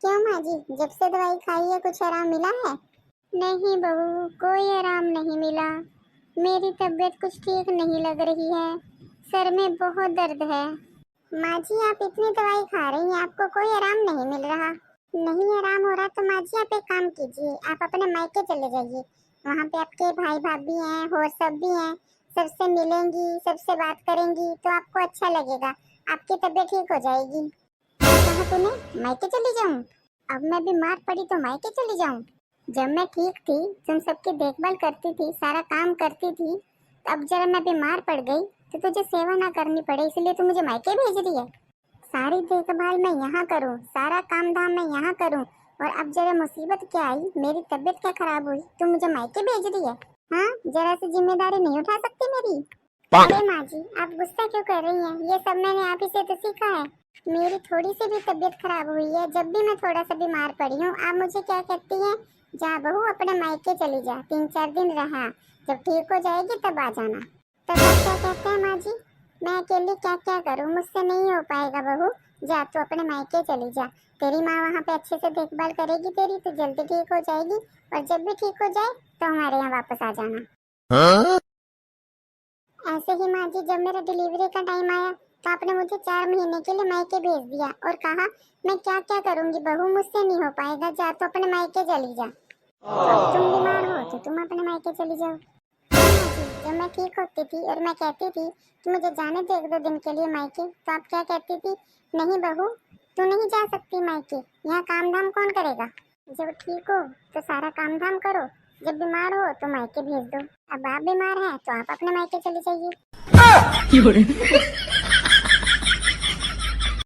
क्यों माँ जी, जब से दवाई खाई है कुछ आराम मिला है? नहीं बहू, कोई आराम नहीं मिला। मेरी तबीयत कुछ ठीक नहीं लग रही है, सर में बहुत दर्द है। माँ जी, आप इतनी दवाई खा रही हैं, आपको कोई आराम नहीं मिल रहा? नहीं आराम हो रहा तो माँ जी आप एक काम कीजिए, आप अपने मायके चले जाइए। वहाँ पे आपके भाई भाभी हैं और सब भी हैं, सबसे मिलेंगी, सबसे बात करेंगी तो आपको अच्छा लगेगा, आपकी तबीयत ठीक हो जाएगी। कहा तूने मायके चली जाऊं? अब मैं बीमार पड़ी तो मायके चली जाऊं? जब मैं ठीक थी, तुम सबकी देखभाल करती थी, सारा काम करती थी, तो अब जरा मैं बीमार पड़ गई तो तुझे सेवा ना करनी पड़े इसलिए तू मुझे मायके भेज रही है। सारी देखभाल मैं यहाँ करूँ, सारा काम धाम मैं यहाँ करूँ, और अब जरा मुसीबत क्या आई, मेरी तबीयत क्या खराब हुई, तू मुझे मायके भेज रही है? हाँ, जरा सी जिम्मेदारी नहीं उठा सकती मेरी? अरे माँ जी, आप गुस्सा क्यों कर रही हैं? ये सब मैंने आप ही से तो सीखा है। मेरी थोड़ी सी भी तबीयत खराब हुई है, जब भी मैं थोड़ा सा बीमार पड़ी हूँ, आप मुझे क्या कहती हैं? जा बहू, अपने मायके चली जा, 3-4 दिन रहा, जब ठीक हो जाएगी तब आ जाना। तब आप क्या कहते हैं माँ जी? मैं अकेली क्या क्या करूँ, मुझसे नहीं हो पाएगा बहू। जा तू अपने मायके चली जा, तेरी माँ वहाँ पे अच्छे से देखभाल करेगी तेरी, तो जल्दी ठीक हो जाएगी, और जब भी ठीक हो जाए तो हमारे यहाँ वापस आ जाना। हाँ? ऐसे ही माँ जी, जब मेरा डिलीवरी का टाइम आया तो आपने मुझे 4 महीने के लिए मायके भेज दिया और कहा मैं क्या क्या करूँगी बहू, मुझसे नहीं हो पाएगा, जा तो अपने मायके चली जा। अब तुम बीमार हो तो तुम अपने मायके चली जाओ। हाँ माँ जी, जब मैं ठीक होती थी और मैं कहती थी कि मुझे जाने दो 1-2 दिन के लिए मायके, तो आप क्या कहती थी? नहीं बहू, तू नहीं जा सकती मायके, यहाँ काम धाम कौन करेगा? जब ठीक हो तो सारा काम धाम करो, जब बीमार हो तो मायके भेज दो। अब आप बीमार हैं तो आप अपने मायके चले जाइए।